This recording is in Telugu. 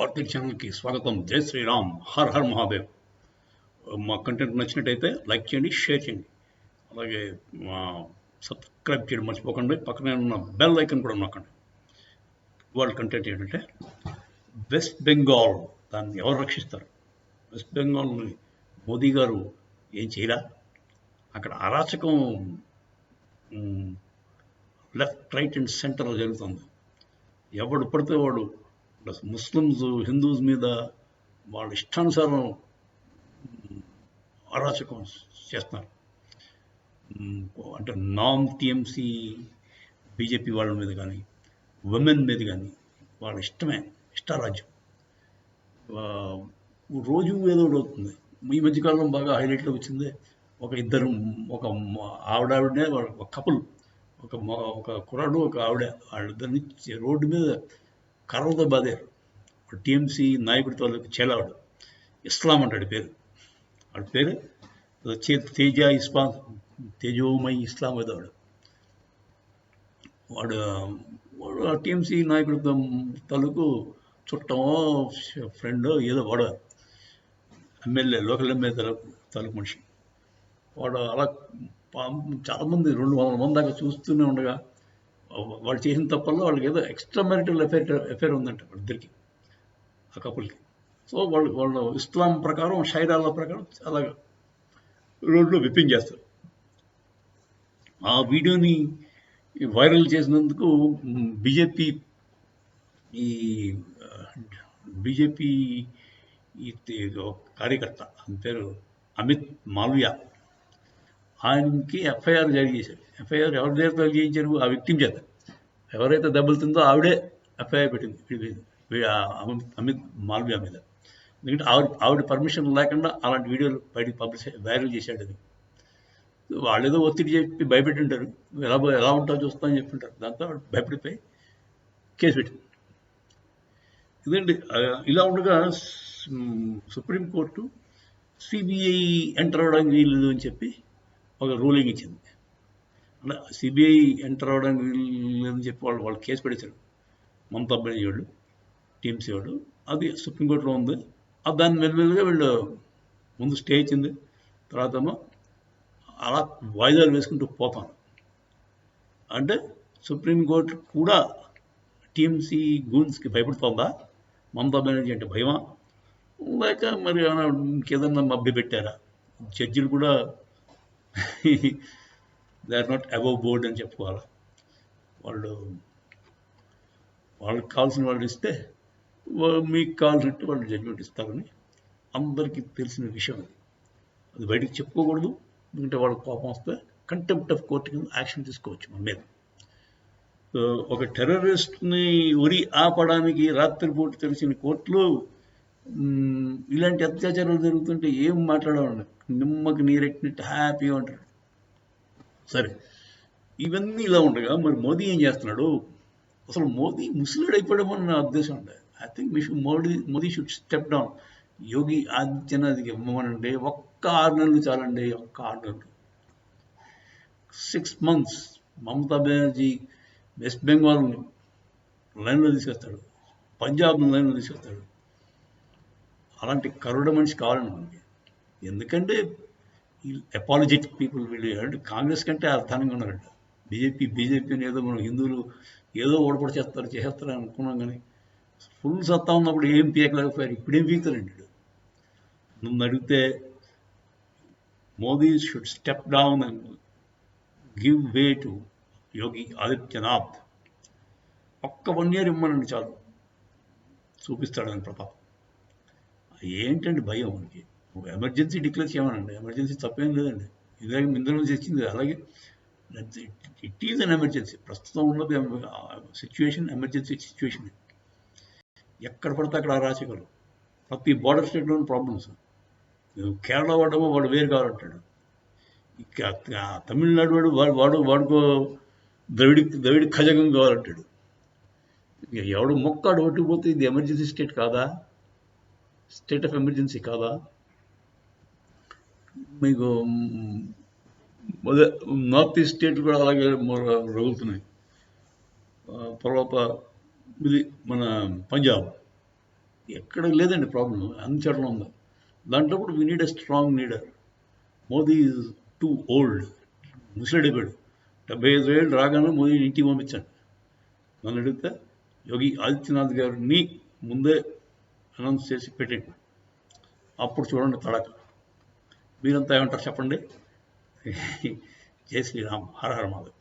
పాలిటిక్స్ ఛానల్కి స్వాగతం. జై శ్రీరామ్, హర్ హర్ మహాదేవ్. మా కంటెంట్ నచ్చినట్టయితే లైక్ చేయండి, షేర్ చేయండి, అలాగే సబ్స్క్రైబ్ చేయడం మర్చిపోకండి. పక్కనే ఉన్న బెల్ ఐకన్ కూడా నొక్కండి. వాళ్ళ కంటెంట్ ఏంటంటే వెస్ట్ బెంగాల్, దాన్ని ఎవరు రక్షిస్తారు? వెస్ట్ బెంగాల్ని మోదీ గారు ఏం చేయరా? అక్కడ అరాచకం లెఫ్ట్, రైట్ అండ్ సెంటర్లో జరుగుతుంది. ఎవడు పడితే వాడు ముస్లిమ్స్, హిందూస్ మీద వాళ్ళ ఇష్టానుసారం అరాచకం చేస్తున్నారు. అంటే నాన్ టీఎంసీ బీజేపీ వాళ్ళ మీద కానీ, ఉమెన్ మీద కానీ వాళ్ళ ఇష్టారాజ్యం. రోజు ఏదో ఒకటి అవుతుంది. ఈ మధ్యకాలంలో బాగా హైలైట్లో వచ్చింది ఒక ఆవిడనే ఒక కపుల్, ఒక కుర్రాడు, ఒక ఆవిడ, వాళ్ళిద్దరిని రోడ్డు మీద కర్రలతో బాధారు. టీఎంసీ నాయకుడితో చేలావాడు, ఇస్లాం అంటాడు పేరు. వాడి పేరు తేజోమై ఇస్లాం ఏదో వాడు ఆ టీఎంసీ నాయకుడితో తాలూకు చుట్టమో ఫ్రెండో ఏదో వాడు ఎమ్మెల్యే, లోకల్ ఎమ్మెల్యే తాలూకు మనిషి. వాడు అలా చాలామంది 200 మంది దాకా చూస్తూనే ఉండగా వాళ్ళు చేసిన తప్పల్లో వాళ్ళకి ఏదో ఎక్స్ట్రా మ్యారిటల్ అఫేర్ ఉందంట వాళ్ళిద్దరికి, ఆ కపుల్కి. సో వాళ్ళు ఇస్లాం ప్రకారం, షైరాల ప్రకారం అలాగా రోడ్లో విప్పింగ్ చేస్తారు. ఆ వీడియోని వైరల్ చేసినందుకు బీజేపీ కార్యకర్త, ఆయన పేరు అమిత్ మాల్వియా, ఆయనకి ఎఫ్ఐఆర్ జారీ చేశారు. ఎఫ్ఐఆర్ ఎవరి దగ్గర చేయించారు? ఆ విక్టిమ్ చేత. ఎవరైతే దెబ్బలు తిందో ఆవిడే ఎఫ్ఐఆర్ పెట్టింది అమిత్ మాల్వియా మీద. ఎందుకంటే ఆవిడ పర్మిషన్ లేకుండా అలాంటి వీడియోలు బయటికి వైరల్ చేశాడు. అది వాళ్ళు ఏదో ఒత్తిడి చెప్పి భయపెట్టింటారు, ఎలా ఉంటావో చూస్తామని చెప్తుంటారు. దాంతో భయపడిపోయి కేసు పెట్టింది. ఇదండి. ఇలా ఉండగా సుప్రీంకోర్టు సిబిఐ ఎంటర్ అవడానికి వీలు అని చెప్పి ఒక రూలింగ్ ఇచ్చింది. అంటే సిబిఐ ఎంటర్ అవడానికి వీలని చెప్పి వాళ్ళు కేసు పెట్టారు. మమతా బెనర్జీ వాళ్ళు, టీఎంసీ వాళ్ళు. అది సుప్రీంకోర్టులో ఉంది. దాన్ని మెల్లమెల్లగా వీళ్ళు ముందు స్టే ఇచ్చింది. తర్వాత ఏమో అలా వాయిదాలు వేసుకుంటూ పోతాను. అంటే సుప్రీంకోర్టు కూడా టీఎంసీ గూన్స్కి భయపడుతోందా? మమతా బెనర్జీ అంటే భయమా, లేక మరి ఇంకేదన్నా మభ్య పెట్టారా? జడ్జిలు కూడా they are not above board అని చెప్పుకోవాలా. వాళ్ళకి కావాల్సిన వాళ్ళు ఇస్తే మీకు కావాల్సినట్టు వాళ్ళు జడ్జిమెంట్ ఇస్తారని అందరికీ తెలిసిన విషయం. అది బయటికి చెప్పుకోకూడదు. ఎందుకంటే వాళ్ళకి కోపం వస్తే కంటెంప్ట్ ఆఫ్ కోర్టు కింద యాక్షన్ తీసుకోవచ్చు మన మీద. ఒక టెర్రరిస్ట్ని ఉరి ఆపడానికి రాత్రిపూట తెలిసిన కోర్టులో ఇలాంటి అత్యాచారాలు జరుగుతుంటే ఏం మాట్లాడాలండి? నిమ్మకి నీరెట్టినట్టు హ్యాపీగా ఉంటాడు. సరే, ఇవన్నీ ఇలా ఉండగా మరి మోదీ ఏం చేస్తున్నాడు? అసలు మోదీ ముసలిడు అయిపోయామని నా ఉద్దేశం అండి. I think Modi should step down. Yogi ఆదిత్యనాథ్కి ఇవ్వమనండి. ఒక్క 6 నెలలు చాలండి. ఒక్క 6 నెలలు, 6 months. మమతా బెనర్జీ వెస్ట్ బెంగాల్ని లైన్లో తీసుకొస్తాడు, పంజాబ్ని లైన్లో తీసుకొస్తాడు. అలాంటి కరుడ మనిషి కావాలండి మనకి. ఎందుకంటే ఈ అపాలజెటిక్ పీపుల్ వీళ్ళు అంటే కాంగ్రెస్ కంటే అర్థానంగా ఉన్నారంట. బీజేపీని ఏదో మనం హిందువులు ఏదో ఓడపడి చేస్తారు అనుకున్నాం, కానీ ఫుల్ సత్తా ఉన్నప్పుడు ఏం పీకలేకపోయారు. ఇప్పుడేం పీకుతారండి? నన్ను అడిగితే Modi should step down and give way to Yogi Adityanath. ఒక్క 1 year ఇమ్మనండి చాలు, చూపిస్తాడని ప్రతాప్. ఏంటండి భయం మనకి? ఎమర్జెన్సీ డిక్లేర్ చేయమనండి. ఎమర్జెన్సీ తప్పేం లేదండి. ఇందులో నుంచి వచ్చింది. అలాగే ఇట్ ఈజ్ అన్ ఎమర్జెన్సీ. ప్రస్తుతం ఉన్నది సిచ్యువేషన్ ఎమర్జెన్సీ సిచ్యువేషన్. ఎక్కడ పడితే అక్కడ అరాచకాలు. ప్రతి బార్డర్ స్టేట్లోని ప్రాబ్లమ్స్. కేరళ వాడు వేరు కావాలంటాడు. తమిళనాడు వాడుకో ద్రవిడ ఖజగం కావాలంటాడు. ఎవడు మొక్కాడు ఒట్టుకుపోతే ఇది ఎమర్జెన్సీ స్టేట్ కాదా? స్టేట్ ఆఫ్ ఎమర్జెన్సీ కాదా? మీకు నార్త్ ఈస్ట్ స్టేట్లు కూడా అలాగే రగులుతున్నాయి. తర్వాత ఇది మన పంజాబ్, ఎక్కడ లేదండి ప్రాబ్లం, అన్ని చోట్ల ఉంది. దాంట్లో కూడా we need a strong leader. Modi is too old, ముసలిడిపోయాడు. 75 ఏళ్ళు రాగానే మోదీ ఇంటికి పంపించండి. నన్ను అడిగితే యోగి ఆదిత్యనాథ్ గారిని ముందే అనౌన్స్ చేసి పెట్టండి, అప్పుడు చూడండి తడక. మీరంతా ఏమంటారు చెప్పండి? జై శ్రీరామ్, హర హర మాధవ్.